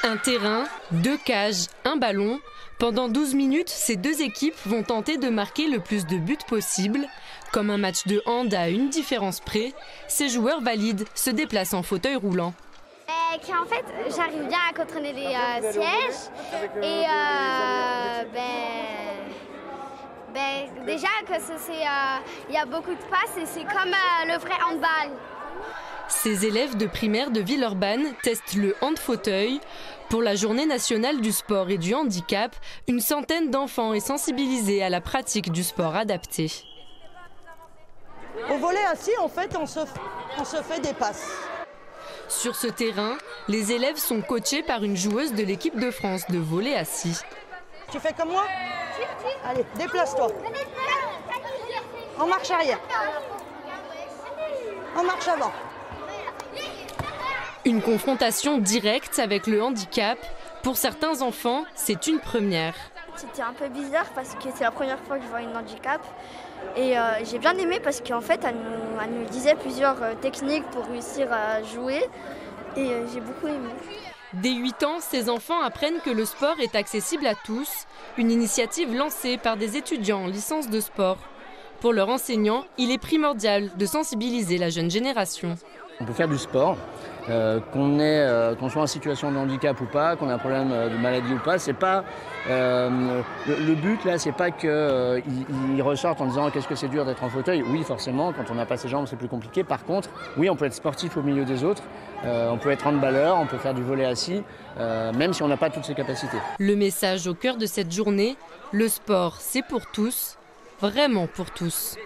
Un terrain, 2 cages, un ballon. Pendant 12 minutes, ces deux équipes vont tenter de marquer le plus de buts possible. Comme un match de hand à une différence près, ces joueurs valides se déplacent en fauteuil roulant. En fait, j'arrive bien à contrôler les sièges et déjà que y a beaucoup de passes et c'est comme le vrai handball. Ces élèves de primaire de Villeurbanne testent le hand-fauteuil. Pour la journée nationale du sport et du handicap, une centaine d'enfants est sensibilisée à la pratique du sport adapté. Au volley assis, en fait, on se fait des passes. Sur ce terrain, les élèves sont coachés par une joueuse de l'équipe de France de volley assis. Tu fais comme moi? Allez, déplace-toi. En marche arrière. En marche avant. Une confrontation directe avec le handicap. Pour certains enfants, c'est une première. C'était un peu bizarre parce que c'est la première fois que je vois une handicap. Et j'ai bien aimé parce qu'en fait, elle nous disait plusieurs techniques pour réussir à jouer. Et j'ai beaucoup aimé. Dès 8 ans, ces enfants apprennent que le sport est accessible à tous. Une initiative lancée par des étudiants en licence de sport. Pour leurs enseignants, il est primordial de sensibiliser la jeune génération. On peut faire du sport, qu'on soit en situation de handicap ou pas, qu'on ait un problème de maladie ou pas. C'est pas le but là, c'est pas qu'ils ressortent en disant qu'est-ce que c'est dur d'être en fauteuil. Oui, forcément, quand on n'a pas ses jambes, c'est plus compliqué. Par contre, oui, on peut être sportif au milieu des autres. On peut être handballeur, on peut faire du volley assis, même si on n'a pas toutes ces capacités. Le message au cœur de cette journée, le sport, c'est pour tous, vraiment pour tous.